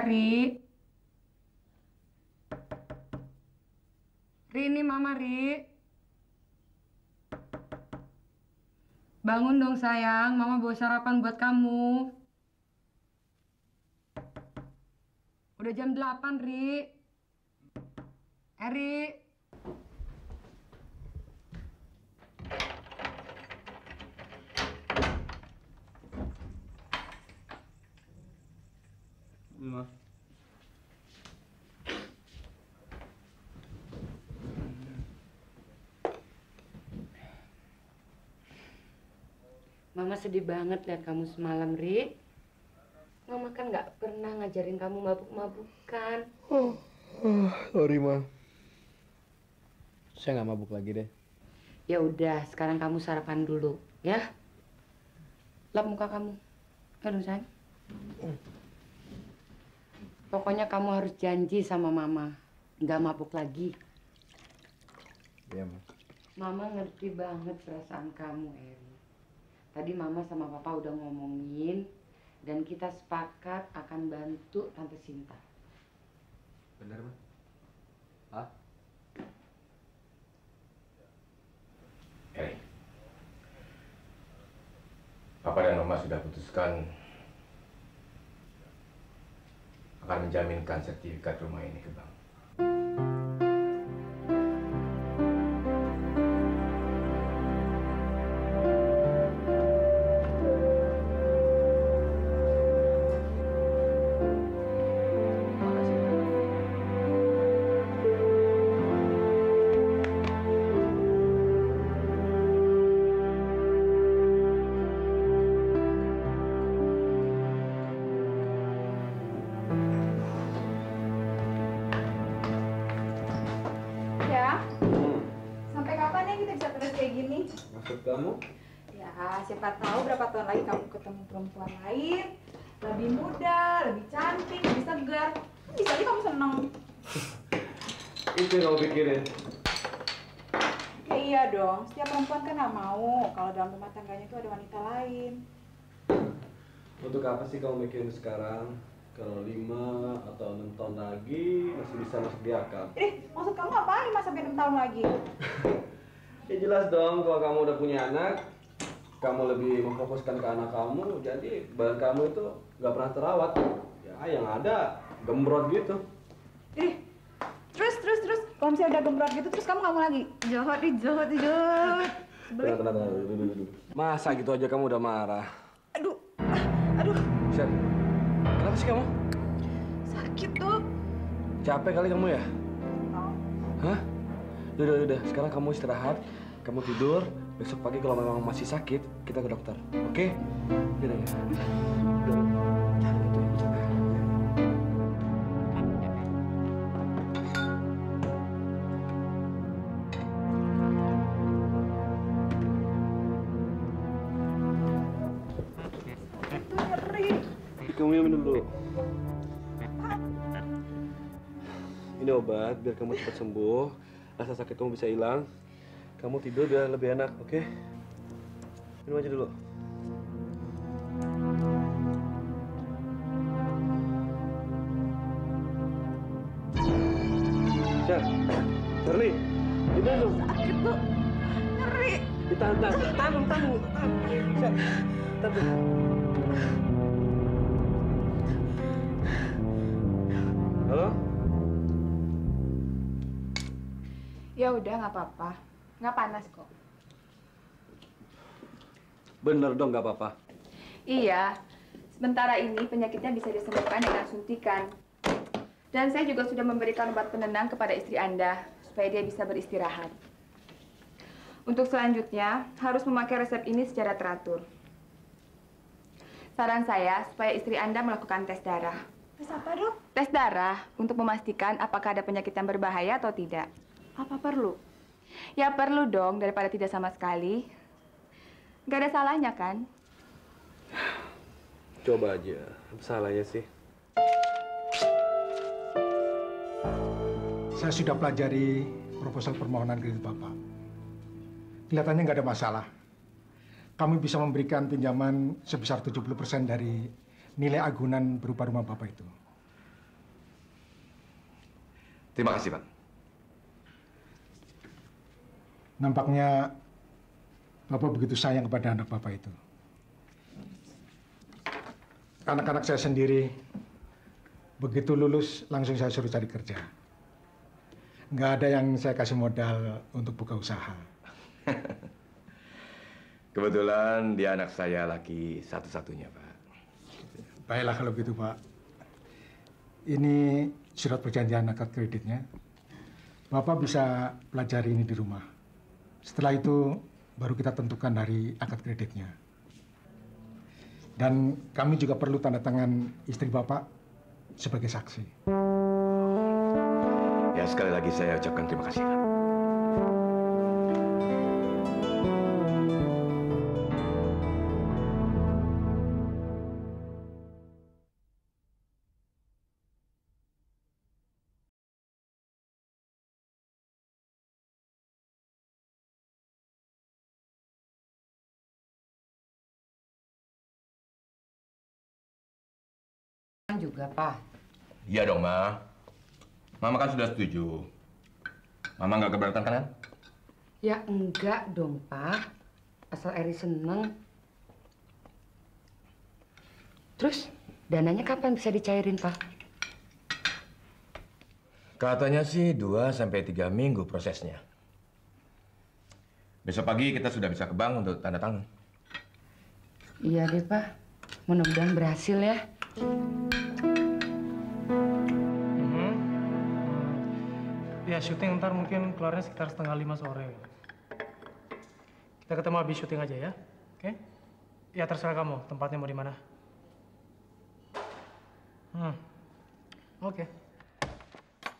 Ri, ini Mama, Ri. Bangun dong sayang, Mama bawa sarapan buat kamu. Udah jam 8, Ri. Ri. Ma. Mama sedih banget lihat kamu semalam, Ri. Mama kan nggak pernah ngajarin kamu mabuk-mabukan. Sorry, Ma. Saya nggak mabuk lagi deh. Ya udah, sekarang kamu sarapan dulu, ya. Lap muka kamu. Aduh, sayang. Pokoknya kamu harus janji sama Mama, nggak mabuk lagi. Iya, Ma. Mama ngerti banget perasaan kamu, Eri. Tadi Mama sama Papa udah ngomongin, dan kita sepakat akan bantu Tante Sinta. Bener, Ma? Hah? Eri, Papa dan Mama sudah putuskan akan menjaminkan sertifikat rumah ini ke bank. Maksud kamu? Ya, siapa tahu berapa tahun lagi kamu ketemu perempuan lain, lebih muda, lebih cantik, lebih segar. Bisa aja kamu seneng. Itu yang kamu pikirin. Ya iya dong, setiap perempuan kan nggak mau kalau dalam rumah tangganya itu ada wanita lain. Untuk apa sih kamu mikirin sekarang? Kalau 5 atau 6 tahun lagi masih bisa masuk di akal. Maksud kamu apa 5 sampai 6 tahun lagi? Ya jelas dong, kalau kamu udah punya anak, kamu lebih memfokuskan ke anak kamu, jadi badan kamu itu nggak pernah terawat. Ya yang ada gembrot gitu. Terus, kalau misalnya udah gembrot gitu, terus kamu nggak mau lagi? Jahat. Tenang, duduk. Masa gitu aja kamu udah marah? Aduh. Sher, kenapa sih kamu? Sakit tuh. Capek kali kamu ya? Oh. Hah? Udah, sekarang kamu istirahat, kamu tidur, besok pagi kalau memang masih sakit, kita ke dokter, oke? Udah. Itu nyeri. Kamu minum dulu. Ini obat biar kamu cepat sembuh, rasa sakit kamu bisa hilang. Kamu tidur biar lebih enak, oke? Minum aja dulu. Charlie, minum. Sakit tuh. Nyeri. Tahan. Halo? Ya udah, nggak apa-apa. Nggak panas kok. Bener dong, nggak apa-apa. Iya, sementara ini penyakitnya bisa disembuhkan dengan suntikan. Dan saya juga sudah memberikan obat penenang kepada istri Anda, supaya dia bisa beristirahat. Untuk selanjutnya, harus memakai resep ini secara teratur. Saran saya, supaya istri Anda melakukan tes darah. Tes apa, Dok? Tes darah, untuk memastikan apakah ada penyakit yang berbahaya atau tidak. Apa perlu? Ya perlu dong, daripada tidak sama sekali. Nggak ada salahnya, kan? Coba aja, apa salahnya sih? Saya sudah pelajari proposal permohonan kredit Bapak. Kelihatannya nggak ada masalah. Kami bisa memberikan pinjaman sebesar 70% dari nilai agunan berupa rumah Bapak itu. Terima kasih, Pak. Nampaknya Bapak begitu sayang kepada anak Bapak itu. Anak-anak saya sendiri, begitu lulus langsung saya suruh cari kerja. Nggak ada yang saya kasih modal untuk buka usaha. Kebetulan dia anak saya laki satu-satunya, Pak. Baiklah kalau gitu, Pak. Ini surat perjanjian akad kreditnya. Bapak bisa pelajari ini di rumah. Setelah itu baru kita tentukan hari akad kreditnya. Dan kami juga perlu tanda tangan istri Bapak sebagai saksi. Ya, sekali lagi saya ucapkan terima kasih, Pak. Juga, Pak. Iya dong, Ma. Mama kan sudah setuju. Mama nggak keberatan kan? Ya enggak dong, Pak. Asal Eri seneng. Terus, dananya kapan bisa dicairin, Pak? Katanya sih 2-3 minggu prosesnya. Besok pagi kita sudah bisa ke bank untuk tanda tangan. Iya deh, Pak. Mudah-mudahan berhasil ya. Ya, syuting ntar mungkin keluarnya sekitar 4:30 sore. Kita ketemu habis syuting aja ya, oke? Ya terserah kamu, tempatnya mau di mana. Oke.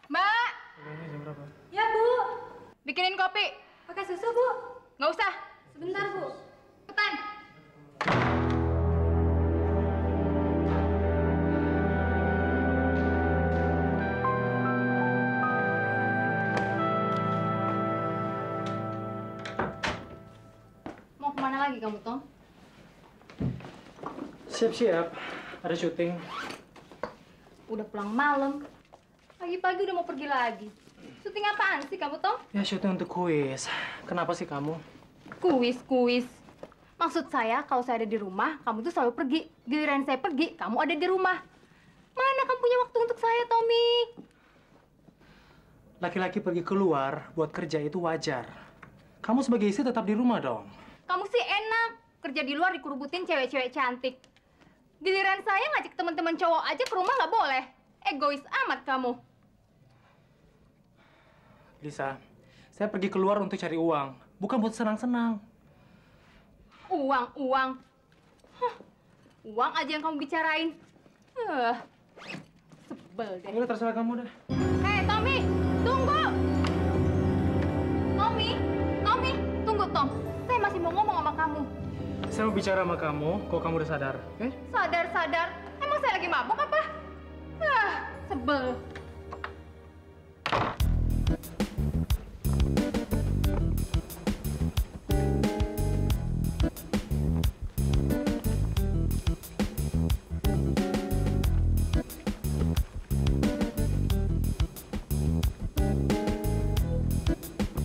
Mbak! Ini jam berapa? Ya, Bu. Bikinin kopi. Pakai susu, Bu? Nggak usah. Sebentar, Bu. Cepetan. Mau kemana lagi kamu, Tom? Siap-siap, ada syuting. Udah pulang malam. Pagi-pagi udah mau pergi lagi. Syuting apaan sih kamu, Tom? Ya, syuting untuk kuis. Kenapa sih kamu? Kuis. Maksud saya, kalau saya ada di rumah, kamu tuh selalu pergi. Giliran saya pergi, kamu ada di rumah. Mana kamu punya waktu untuk saya, Tommy? Laki-laki pergi keluar buat kerja itu wajar. Kamu sebagai istri tetap di rumah dong. Kamu sih enak. Kerja di luar dikurubutin cewek-cewek cantik. Giliran saya ngajak teman-teman cowok aja ke rumah nggak boleh. Egois amat kamu. Lisa, saya pergi keluar untuk cari uang. Bukan buat senang-senang. Uang. Hah, uang aja yang kamu bicarain. Sebel deh. Udah terserah kamu dah. Hei, Tommy, tunggu! Tommy, tunggu, Tom. Saya masih mau ngomong sama kamu. Saya mau bicara sama kamu, kok kamu udah sadar, oke? Sadar. Emang saya lagi mabuk apa? Sebel.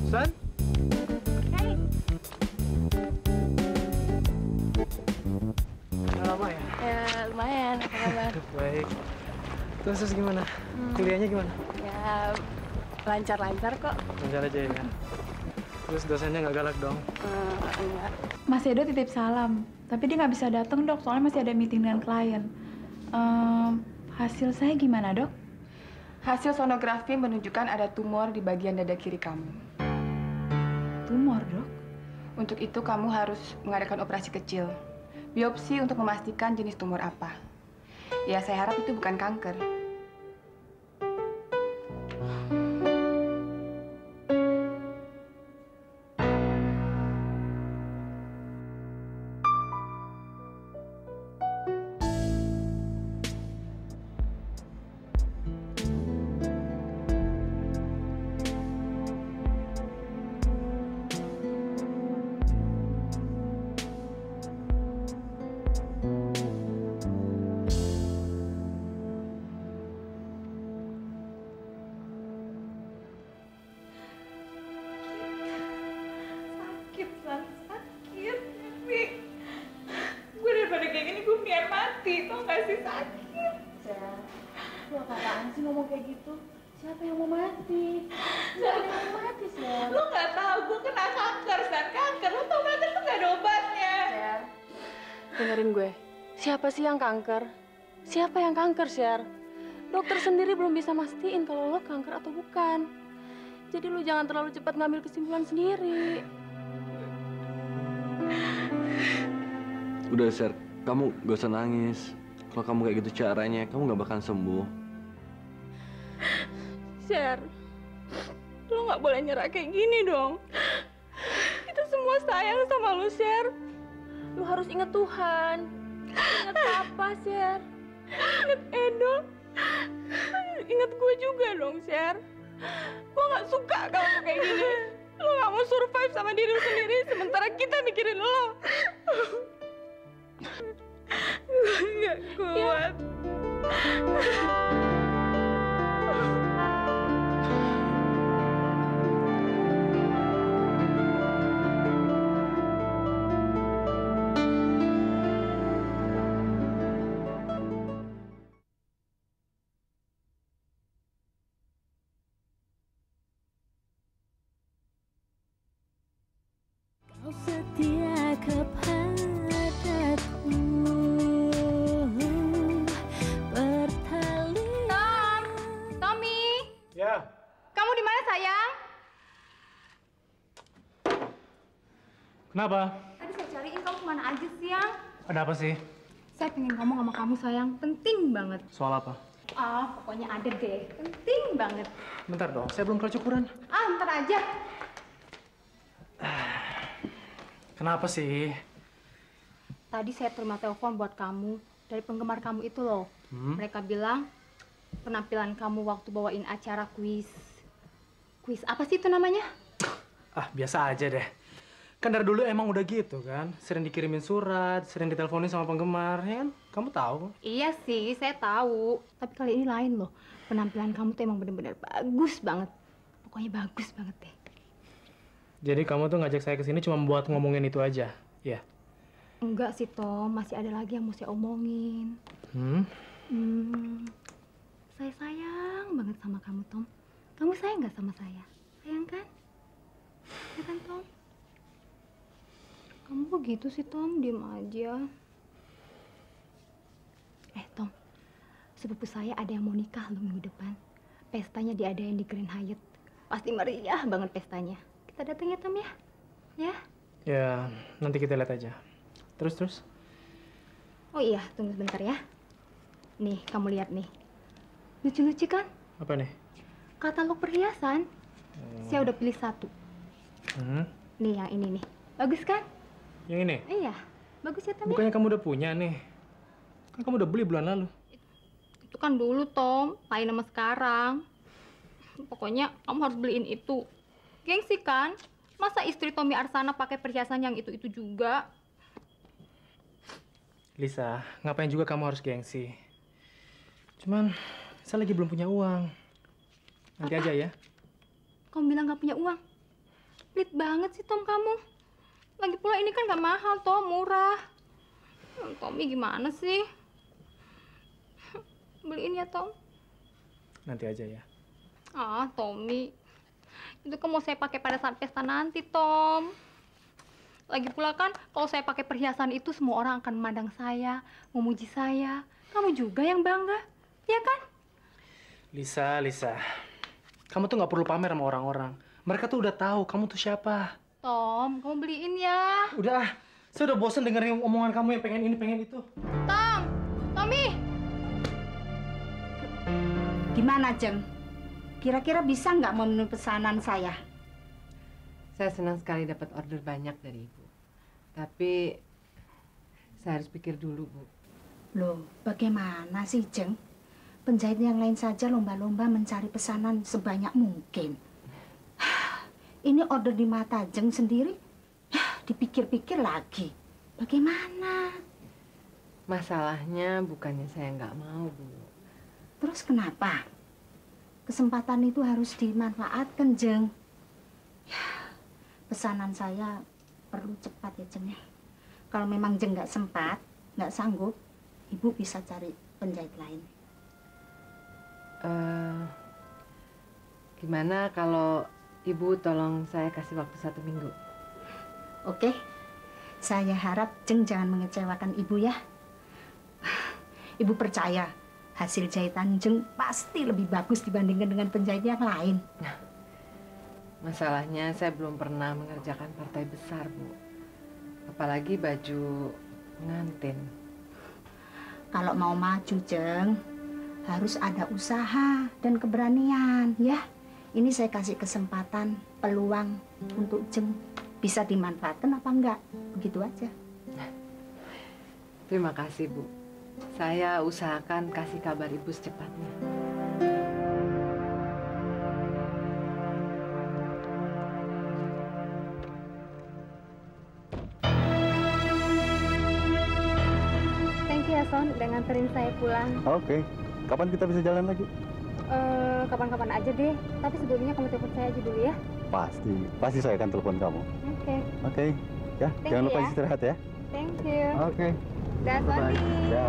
San? Hei, Udah lama ya? Ya lumayan, apa kabar? Baik. Terus gimana? Kuliahnya gimana? Ya lancar-lancar kok. Lancar aja ya. Terus dosennya nggak galak dong? Enggak. Mas Edo titip salam, tapi dia nggak bisa datang dok, soalnya masih ada meeting dengan klien. Hasil saya gimana dok? Hasil sonografi menunjukkan ada tumor di bagian dada kiri kamu. Tumor dok? Untuk itu kamu harus mengadakan operasi kecil. Biopsi untuk memastikan jenis tumor apa. Ya saya harap itu bukan kanker. Sel, lu apaan sih ngomong kayak gitu? Siapa yang mau mati? Gak ada yang mau mati, Sel. Lu nggak tahu gue kena kanker, Sel. Kanker, lu tau kanker tuh gak ada obatnya. Sher, dengerin gue. Siapa sih yang kanker? Siapa yang kanker, Sher? Dokter sendiri belum bisa mastiin kalau lo kanker atau bukan. Jadi lu jangan terlalu cepat ngambil kesimpulan sendiri. Udah, Ser. Kamu gak usah nangis. Kalau kamu kayak gitu caranya, kamu gak bakal sembuh. Sher, lo nggak boleh nyerah kayak gini dong. Kita semua sayang sama lo, Sher. Lo harus ingat Tuhan. Ingat Papa, Sher. Ingat Edo. Ingat gue juga dong, Sher. Gue nggak suka kalau kayak gini. Lo nggak mau survive sama diri lo sendiri, sementara kita mikirin lo. Gue nggak kuat. Kau setia kepadaku, Tom, Tommy, Ya, kamu di mana sayang? kenapa? Tadi saya cariin kamu kemana aja siang? Ada apa sih? Saya pengen ngomong sama kamu sayang, penting banget. Soal apa? Ah, pokoknya ada deh, penting banget. Bentar dong, saya belum kecukuran. Ah, ntar aja. Kenapa sih? Tadi saya terima telepon buat kamu dari penggemar kamu itu loh. Mereka bilang penampilan kamu waktu bawain acara kuis. Kuis apa sih itu namanya? Ah, biasa aja deh. Kan dari dulu emang udah gitu kan. Sering dikirimin surat, sering diteleponin sama penggemar, ya kan? Kamu tahu. Iya sih, saya tahu. Tapi kali ini lain loh. Penampilan kamu tuh emang bener-bener bagus banget. Pokoknya bagus banget deh. Jadi kamu tuh ngajak saya ke sini cuma buat ngomongin itu aja, ya? Enggak sih Tom, masih ada lagi yang mau saya omongin. Saya sayang banget sama kamu Tom. Kamu sayang nggak sama saya? Sayang kan? Ya kan Tom? Kamu kok gitu sih Tom? Diem aja. Tom, sepupu saya ada yang mau nikah loh minggu depan. Pestanya diadain di Grand Hyatt. Pasti meriah banget pestanya. Kita datang ya Tom ya? Ya? Ya, nanti kita lihat aja. Terus? Oh iya, tunggu sebentar ya. Nih, kamu lihat nih. Lucu-lucu kan? Apa nih? Katalog perhiasan. Saya udah pilih satu. Nih, yang ini nih. Bagus kan? Yang ini? Iya, bagus ya Tom ya? Bukannya kamu udah punya nih? Kan kamu udah beli bulan lalu. Itu kan dulu Tom, lain sama sekarang. Pokoknya kamu harus beliin itu. Gengsi kan? Masa istri Tommy Arsana pakai perhiasan yang itu-itu juga? Lisa, ngapain juga kamu harus gengsi? Cuman, saya lagi belum punya uang. Nanti aja ya. Kamu bilang nggak punya uang? Pelit banget sih Tom kamu. Lagi pula ini kan nggak mahal Tom, murah. Tommy gimana sih? Beliin ya Tom. Nanti aja ya. Ah, Tommy. Itu kan mau saya pakai pada saat pesta nanti, Tom. Lagi pula kan, kalau saya pakai perhiasan itu, semua orang akan memandang saya, memuji saya. Kamu juga yang bangga, ya kan? Lisa. Kamu tuh nggak perlu pamer sama orang-orang. Mereka tuh udah tahu kamu tuh siapa. Tom, kamu beliin ya. Udah, saya udah bosen dengerin omongan kamu yang pengen ini, pengen itu. Tom, Tommy. Gimana, Jeng? Kira-kira bisa nggak memenuhi pesanan saya? Saya senang sekali dapat order banyak dari Ibu. Tapi saya harus pikir dulu, Bu. Loh, bagaimana sih, Jeng? Penjahit yang lain saja lomba-lomba mencari pesanan sebanyak mungkin. Ini order di mata Jeng sendiri, dipikir-pikir lagi. Bagaimana? Masalahnya bukannya saya nggak mau, Bu. Terus kenapa? Kesempatan itu harus dimanfaatkan, Jeng. Ya, pesanan saya perlu cepat ya, Jeng. Kalau memang Jeng nggak sempat, nggak sanggup, Ibu bisa cari penjahit lain. Gimana kalau Ibu tolong saya kasih waktu 1 minggu? Oke, saya harap Jeng jangan mengecewakan Ibu ya. Ibu percaya hasil jahitan Jeng pasti lebih bagus dibandingkan dengan penjahit yang lain. Masalahnya saya belum pernah mengerjakan partai besar, Bu. Apalagi baju pengantin. Kalau mau maju, Jeng, harus ada usaha dan keberanian, ya. Ini saya kasih kesempatan, peluang untuk Jeng bisa dimanfaatkan apa enggak. Begitu aja. Terima kasih, Bu. Saya usahakan kasih kabar Ibu secepatnya. Thank you ya, Son, udah nganterin saya pulang. Oke. Kapan kita bisa jalan lagi? Kapan-kapan aja deh. Tapi sebelumnya kamu telepon saya aja dulu ya. Pasti saya akan telepon kamu. Oke. Oke. Ya, Thank jangan you lupa ya. istirahat ya. Thank you. Oke. Dah, Sony. Ya.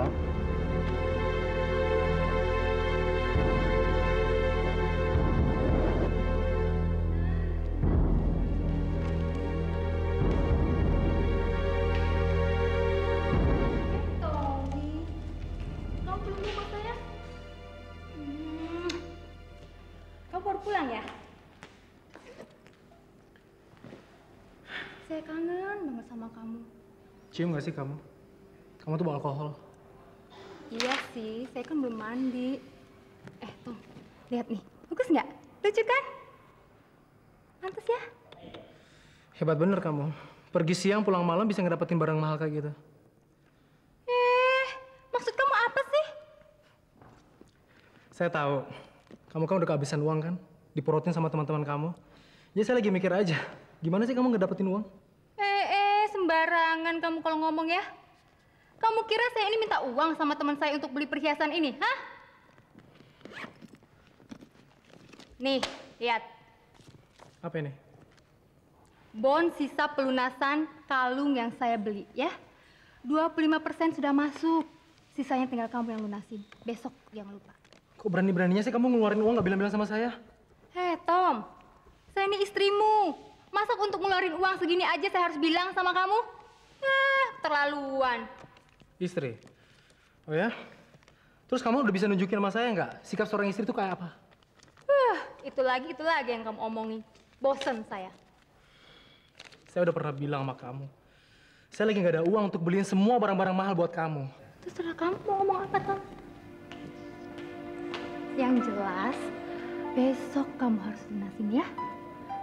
Tommy, kamu belum lupa saya? Kamu baru pulang ya? Saya kangen banget sama kamu. Cium gak sih kamu? Kamu tuh bau alkohol. Iya sih, saya kan belum mandi. Tom, lihat nih. Bagus nggak? Lucu kan? Pantes ya? Hebat bener kamu. Pergi siang pulang malam bisa ngedapetin barang mahal kayak gitu. Maksud kamu apa sih? Saya tahu. Kamu kan udah kehabisan uang kan? Diporotin sama teman-teman kamu. Jadi saya lagi mikir aja. Gimana sih kamu ngedapetin uang? Sembarangan kamu kalau ngomong ya. Kamu kira saya ini minta uang sama teman saya untuk beli perhiasan ini, hah? Nih, lihat. Apa ini? Bon sisa pelunasan kalung yang saya beli, ya. 25% sudah masuk. Sisanya tinggal kamu yang lunasin. Besok jangan lupa. Kok berani-beraninya sih kamu ngeluarin uang nggak bilang-bilang sama saya? Tom, saya ini istrimu. Masa untuk ngeluarin uang segini aja saya harus bilang sama kamu? Terlaluan. Istri? Oh ya? Terus kamu udah bisa nunjukin sama saya nggak? Sikap seorang istri itu kayak apa? Itu lagi yang kamu omongin. Bosen saya. Saya udah pernah bilang sama kamu. Saya lagi nggak ada uang untuk beliin semua barang-barang mahal buat kamu. Terserah kamu mau ngomong apa, Tom. Yang jelas, besok kamu harus lunasin ya.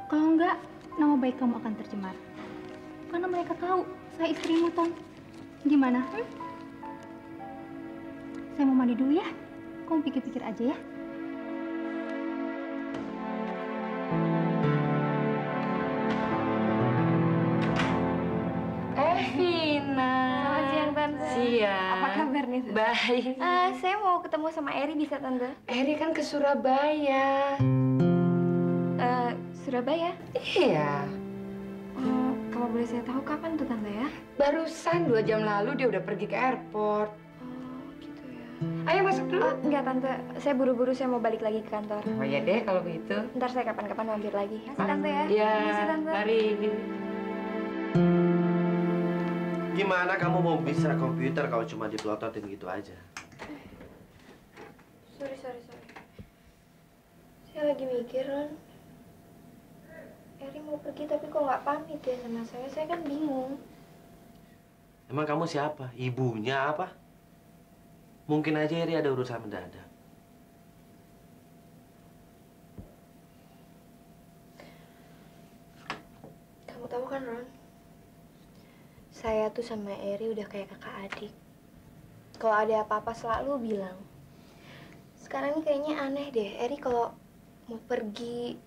Kalau enggak, nama baik kamu akan tercemar. Karena mereka tahu saya istrimu, Tom. Gimana? Saya mau mandi dulu ya. Kamu pikir-pikir aja ya. Vina. Selamat siang, Tante. Siang. Apa kabar nih? Baik. Saya mau ketemu sama Eri, bisa, Tante? Eri kan ke Surabaya. Surabaya? Iya. Kalau boleh saya tahu kapan tuh, Tante ya? Barusan 2 jam lalu dia udah pergi ke airport. Gitu ya. Ayo masuk dulu. Enggak, Tante. Saya buru-buru, saya mau balik lagi ke kantor. Oh ya deh kalau begitu. Ntar saya kapan-kapan mampir lagi. Makasih, Tante ya. Iya, Makasih, Tante. mari. Gimana kamu mau bisa komputer kalau cuma dipelototin gitu aja? Sorry. Saya lagi mikir, Ron. Eri mau pergi tapi kok nggak pamit ya sama saya? Saya kan bingung. Emang kamu siapa? Ibunya apa? Mungkin aja Eri ada urusan mendadak. Kamu tahu kan, Ron? Saya tuh sama Eri udah kayak kakak adik. Kalau ada apa-apa selalu bilang. Sekarang ini kayaknya aneh deh. Eri kalau mau pergi,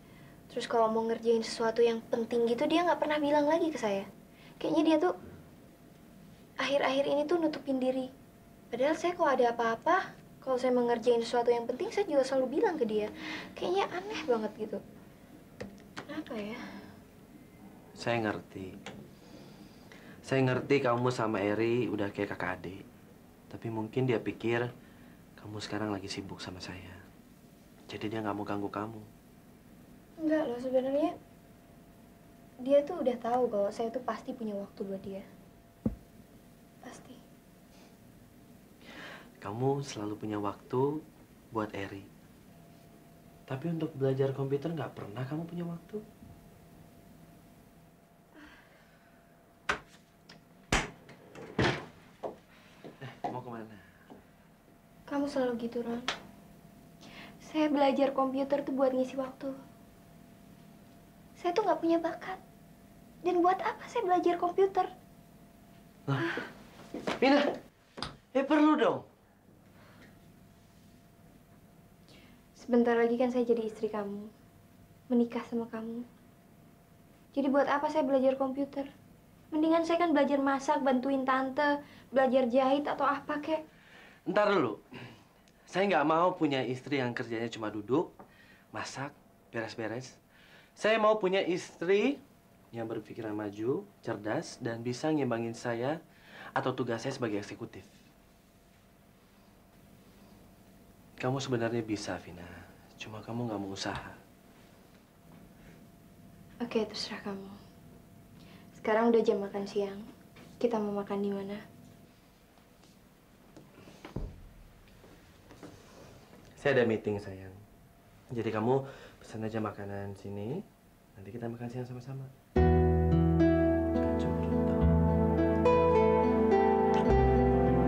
terus kalau mau ngerjain sesuatu yang penting gitu, dia nggak pernah bilang lagi ke saya. Kayaknya dia tuh akhir-akhir ini tuh nutupin diri. Padahal saya kalau ada apa-apa, kalau saya mau ngerjain sesuatu yang penting, saya juga selalu bilang ke dia. Kayaknya aneh banget gitu. Kenapa ya? Saya ngerti kamu sama Eri udah kayak kakak adik. Tapi mungkin dia pikir kamu sekarang lagi sibuk sama saya. Jadi dia nggak mau ganggu kamu. Enggak loh, sebenarnya dia tuh udah tahu kalau saya tuh pasti punya waktu buat dia. Pasti. Kamu selalu punya waktu buat Eri. Tapi untuk belajar komputer nggak pernah kamu punya waktu. Mau kemana? Kamu selalu gitu, Ron. Saya belajar komputer tuh buat ngisi waktu. Saya tuh nggak punya bakat. Dan buat apa saya belajar komputer? Mina, perlu dong. Sebentar lagi kan saya jadi istri kamu. Menikah sama kamu. Jadi buat apa saya belajar komputer? Mendingan saya kan belajar masak, bantuin tante, belajar jahit atau apa kek. Ntar dulu. Saya nggak mau punya istri yang kerjanya cuma duduk, masak, beres-beres. Saya mau punya istri yang berpikiran maju, cerdas, dan bisa ngimbangin saya atau tugas saya sebagai eksekutif. Kamu sebenarnya bisa, Vina. Cuma kamu nggak mau usaha. Oke, terserah kamu. Sekarang udah jam makan siang. Kita mau makan di mana? Saya ada meeting, sayang. Jadi kamu pesan aja makanan sini. Nanti kita makan siang sama-sama.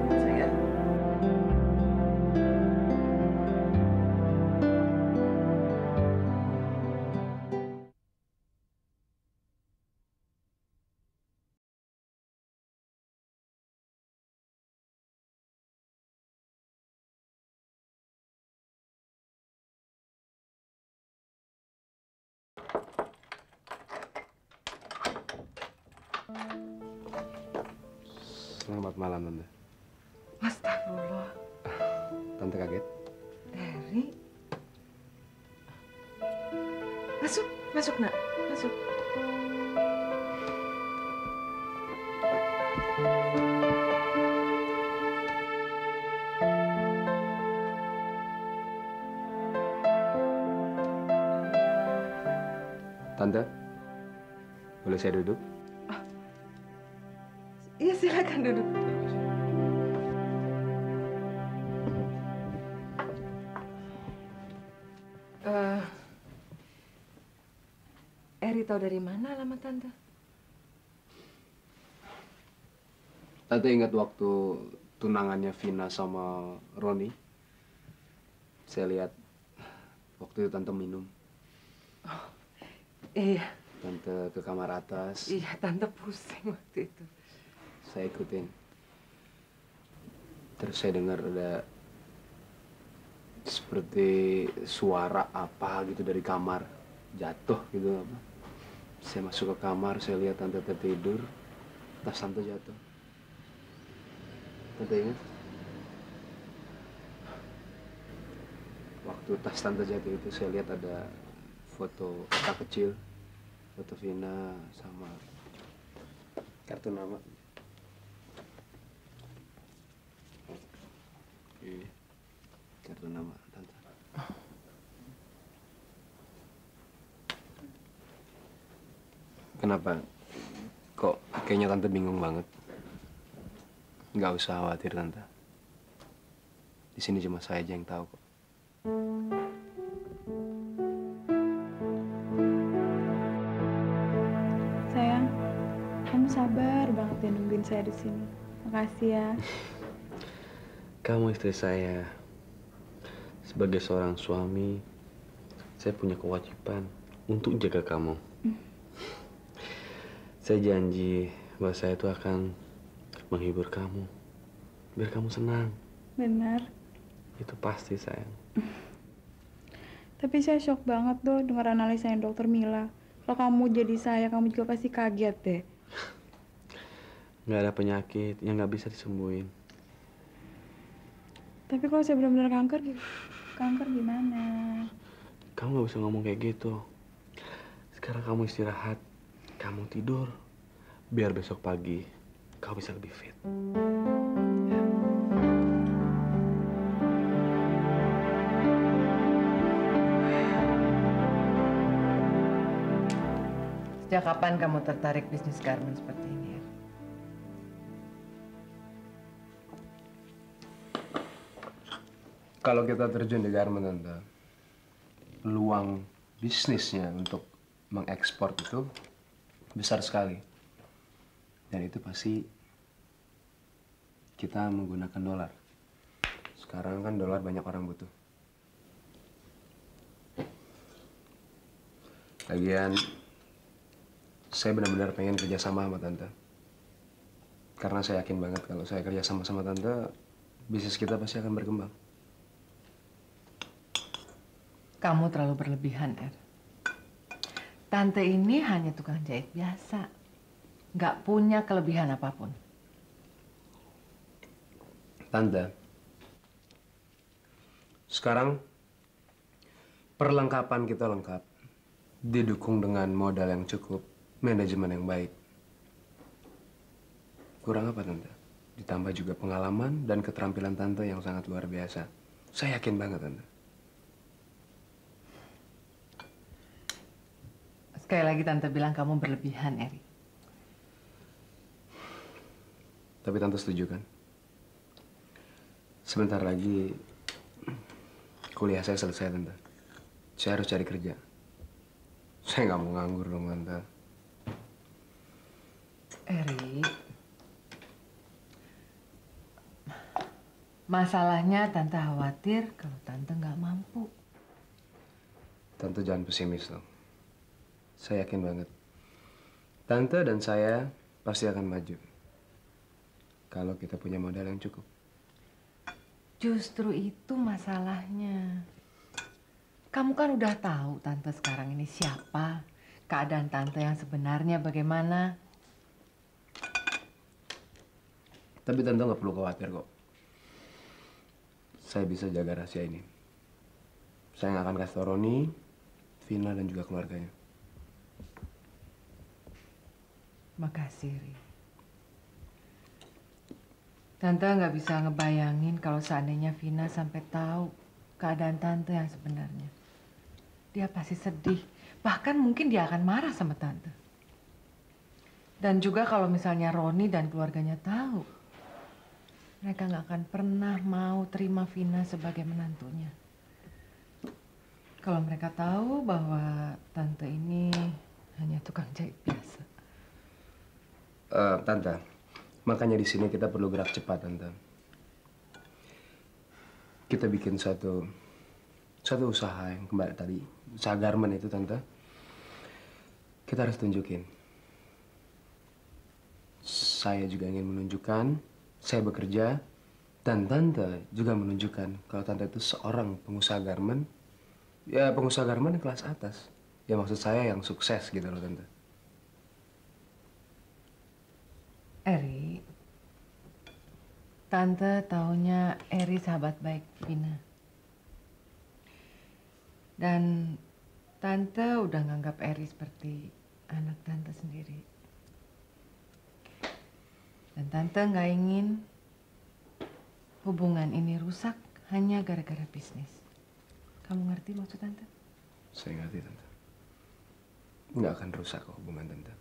Sayang. Selamat malam, Tante. Astagfirullah. Tante kaget? Eri. Masuk, masuk nak, masuk. Tante, boleh saya duduk? Iya, silakan duduk. Eri tahu dari mana alamat Tante? Tante ingat waktu tunangannya Vina sama Roni? Saya lihat waktu itu Tante minum. Oh, iya. Tante ke kamar atas. Iya, Tante pusing waktu itu. Saya ikutin. Terus saya dengar ada seperti suara apa gitu dari kamar. Jatuh gitu apa. Saya masuk ke kamar, saya lihat Tante tertidur. Tas Tante jatuh. Tante ingat? Waktu tas Tante jatuh itu saya lihat ada foto anak kecil. Foto Vina sama kartu nama. Iya, kartu nama Tante. Kenapa? Kok kayaknya Tante bingung banget? Nggak usah khawatir, Tante. Di sini cuma saya aja yang tahu kok. Sayang, kamu sabar banget ya nungguin saya di sini. Makasih ya. Kamu istri saya. Sebagai seorang suami, saya punya kewajiban untuk jaga kamu. Saya janji bahwa saya itu akan menghibur kamu, biar kamu senang. Benar. Itu pasti, sayang. Tapi saya shock banget tuh dengar analisanya dokter Mila. Kalau kamu jadi saya, kamu juga pasti kaget deh. Nggak ada penyakit yang nggak bisa disembuhin. Tapi kalau saya benar-benar kanker gimana? Kamu nggak bisa ngomong kayak gitu. Sekarang kamu istirahat, kamu tidur, biar besok pagi kamu bisa lebih fit. Sejak kapan kamu tertarik bisnis garment seperti ini? Er? Kalau kita terjun di garment, Tante, peluang bisnisnya untuk mengekspor itu besar sekali. Dan itu pasti kita menggunakan dolar. Sekarang kan dolar banyak orang butuh. Lagian, saya benar-benar pengen kerjasama sama Tante. Karena saya yakin banget kalau saya kerja sama Tante, bisnis kita pasti akan berkembang. Kamu terlalu berlebihan, Er. Tante ini hanya tukang jahit biasa. Nggak punya kelebihan apapun. Tante, sekarang perlengkapan kita lengkap. Didukung dengan modal yang cukup, manajemen yang baik. Kurang apa, Tante? Ditambah juga pengalaman dan keterampilan Tante yang sangat luar biasa. Saya yakin banget, Tante. Sekali lagi Tante bilang kamu berlebihan, Eri. Tapi Tante setuju kan? Sebentar lagi kuliah saya selesai, Tante. Saya harus cari kerja. Saya nggak mau nganggur dong, Tante. Eri, masalahnya Tante khawatir kalau Tante nggak mampu. Tante jangan pesimis dong. Saya yakin banget. Tante dan saya pasti akan maju. Kalau kita punya modal yang cukup. Justru itu masalahnya. Kamu kan udah tahu Tante sekarang ini siapa. Keadaan Tante yang sebenarnya bagaimana. Tapi Tante nggak perlu khawatir kok. Saya bisa jaga rahasia ini. Saya nggak akan kasih tau Roni, Vina, dan juga keluarganya. Makasih, Ri. Tante nggak bisa ngebayangin kalau seandainya Vina sampai tahu keadaan Tante yang sebenarnya. Dia pasti sedih. Bahkan mungkin dia akan marah sama Tante. Dan juga kalau misalnya Roni dan keluarganya tahu, mereka nggak akan pernah mau terima Vina sebagai menantunya. Kalau mereka tahu bahwa Tante ini hanya tukang jahit biasa. Tante, makanya di sini kita perlu gerak cepat, Tante. Kita bikin satu usaha yang kembali tadi, usaha garment itu, Tante. Kita harus tunjukin. Saya juga ingin menunjukkan, saya bekerja, dan Tante juga menunjukkan kalau Tante itu seorang pengusaha garment, ya pengusaha garment kelas atas. Ya maksud saya yang sukses gitu loh, Tante. Eri, Tante taunya Eri sahabat baik Vina. Dan Tante udah nganggap Eri seperti anak Tante sendiri. Dan Tante nggak ingin hubungan ini rusak hanya gara-gara bisnis. Kamu ngerti maksud Tante? Saya ngerti, Tante. Nggak akan rusak kok hubungan Tante.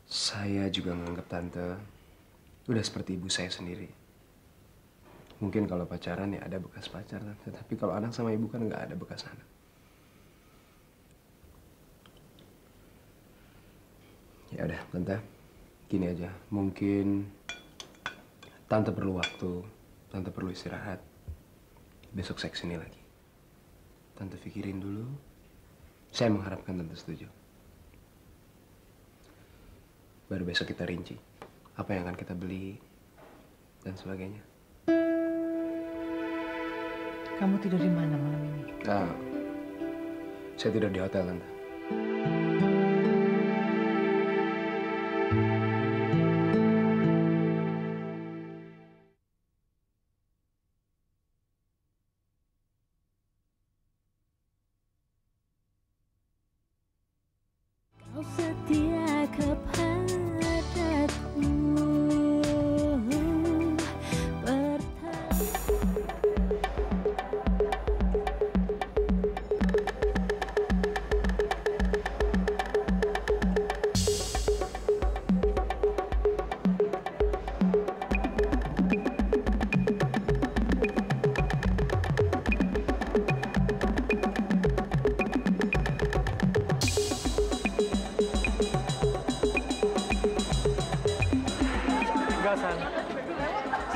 Saya juga menganggap Tante udah seperti ibu saya sendiri. Mungkin kalau pacaran ya ada bekas pacar, Tante. Tapi kalau anak sama ibu kan nggak ada bekas anak. Ya udah, Tante. Gini aja. Mungkin Tante perlu waktu. Tante perlu istirahat. Besok saya kesini lagi. Tante pikirin dulu. Saya mengharapkan Tante setuju. Baru besok kita rinci apa yang akan kita beli dan sebagainya. Kamu tidur di mana malam ini? Saya tidur di hotel, Tante. Kau setia kepadaku.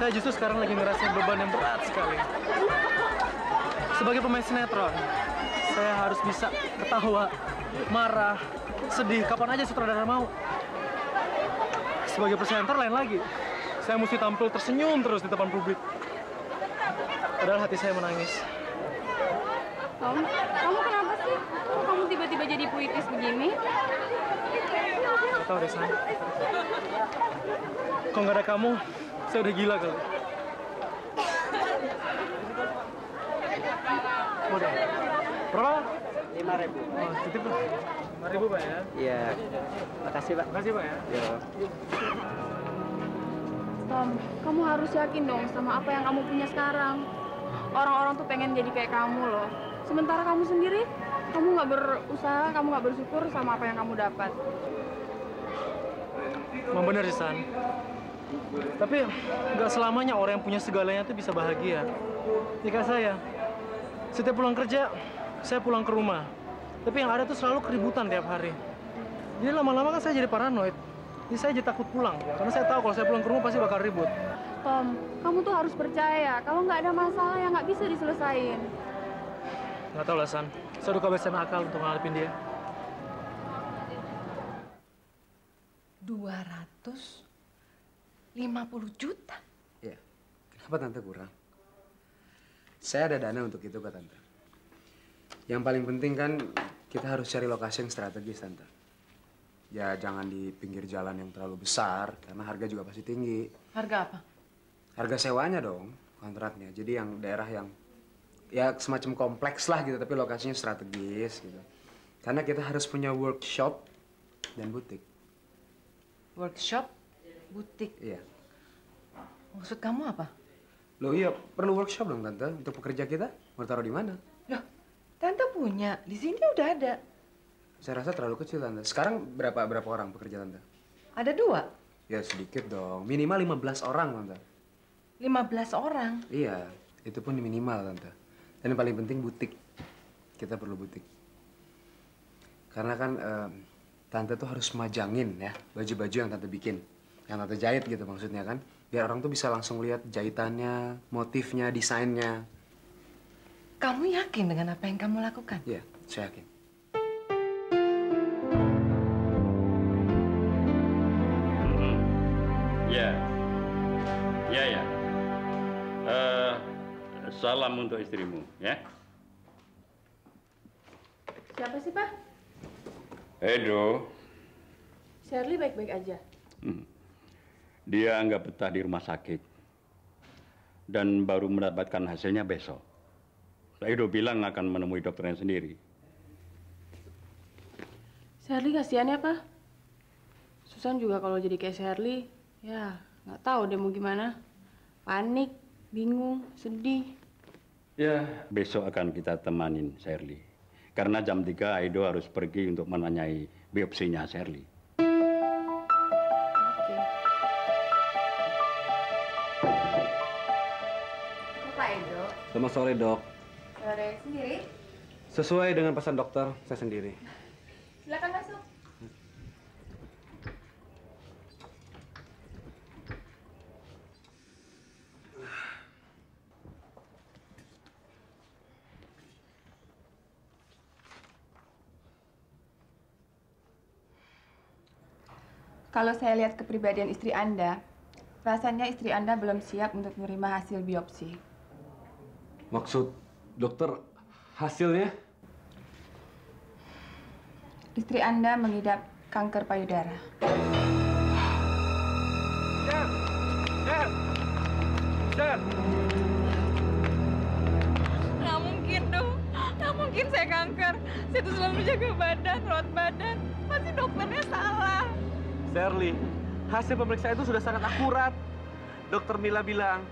Saya justru sekarang lagi ngerasain beban yang berat sekali. Sebagai pemain sinetron, saya harus bisa ketawa, marah, sedih, kapan aja sutradara mau. Sebagai presenter lain lagi. Saya mesti tampil tersenyum terus di depan publik. Padahal hati saya menangis. Tom, kamu kenapa sih? Kok kamu tiba-tiba jadi puitis begini? Gak tau deh, San. Kalau nggak ada kamu, saya udah gila kali. Udah. Berapa? 5.000. Oh, titip lah. 5.000, Pak ya? Iya. Makasih, Pak. Makasih, Pak ya. Yo. Tom, kamu harus yakin dong sama apa yang kamu punya sekarang. Orang-orang tuh pengen jadi kayak kamu loh. Sementara kamu sendiri, kamu nggak berusaha, kamu nggak bersyukur sama apa yang kamu dapat. Emang bener sih, San. Tapi nggak selamanya orang yang punya segalanya tuh bisa bahagia. Jika saya, setiap pulang kerja, saya pulang ke rumah. Tapi yang ada tuh selalu keributan tiap hari. Jadi lama-lama kan saya jadi paranoid. Jadi saya jadi takut pulang. Karena saya tahu kalau saya pulang ke rumah pasti bakal ribut. Tom, kamu tuh harus percaya kalau nggak ada masalah yang nggak bisa diselesain. Nggak tahu lah, San. Saya udah kehabisan akal untuk ngadepin dia. 250 juta? Iya. Kenapa Tante kurang? Saya ada dana untuk itu kok, Tante. Yang paling penting kan kita harus cari lokasi yang strategis, Tante. Ya jangan di pinggir jalan yang terlalu besar, karena harga juga pasti tinggi. Harga apa? Harga sewanya dong, kontraknya. Jadi yang daerah yang ya semacam kompleks lah gitu, tapi lokasinya strategis gitu. Karena kita harus punya workshop dan butik. Workshop, butik. Iya. Maksud kamu apa? Loh iya, perlu workshop dong, Tante. Untuk pekerja kita, mau taruh di mana? Loh, Tante punya. Di sini udah ada. Saya rasa terlalu kecil, Tante. Sekarang berapa orang pekerja, Tante? Ada 2. Ya sedikit dong. Minimal 15 orang, Tante. 15 orang? Iya, itu pun minimal, Tante. Dan yang paling penting butik. Kita perlu butik. Karena kan Tante tuh harus majangin ya baju-baju yang Tante bikin. Yang Tante jahit gitu maksudnya kan. Biar orang tuh bisa langsung lihat jahitannya, motifnya, desainnya. Kamu yakin dengan apa yang kamu lakukan? Iya, saya yakin. Ya. Salam untuk istrimu, ya. Siapa sih, Pak? Edo. Shirley baik-baik aja. Dia nggak betah di rumah sakit. Dan baru mendapatkan hasilnya besok. Edo bilang akan menemui dokternya sendiri. Shirley kasihan ya, Pak. Susan juga kalau jadi kayak Shirley, ya nggak tahu deh mau gimana. Panik, bingung, sedih. Ya, besok akan kita temanin Shirley. Karena jam 3 Edo harus pergi untuk menanyai biopsinya Shirley. Oke. Pak Edo. Selamat sore, Dok. Sore sendiri. Sesuai dengan pesan dokter, saya sendiri. Silakan masuk. Kalau saya lihat kepribadian istri Anda, rasanya istri Anda belum siap untuk menerima hasil biopsi. Maksud dokter hasilnya? Istri Anda mengidap kanker payudara. Nggak mungkin dong. Nggak mungkin saya kanker. Saya tuh selalu jaga badan, rawat badan. Pasti dokternya salah. Shirley, hasil pemeriksaan itu sudah sangat akurat. Dokter Mila bilang,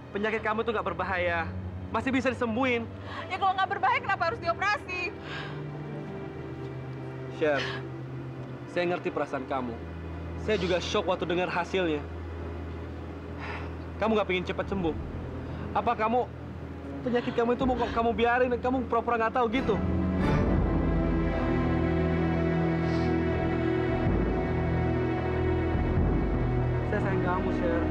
penyakit kamu itu nggak berbahaya. Masih bisa disembuhin. Ya kalau nggak berbahaya kenapa harus dioperasi? Sher, saya ngerti perasaan kamu. Saya juga shock waktu dengar hasilnya. Kamu nggak pengen cepat sembuh. Apa penyakit kamu itu mau kamu biarin dan kamu pura-pura nggak tahu gitu? Saya sayang kamu, Sher.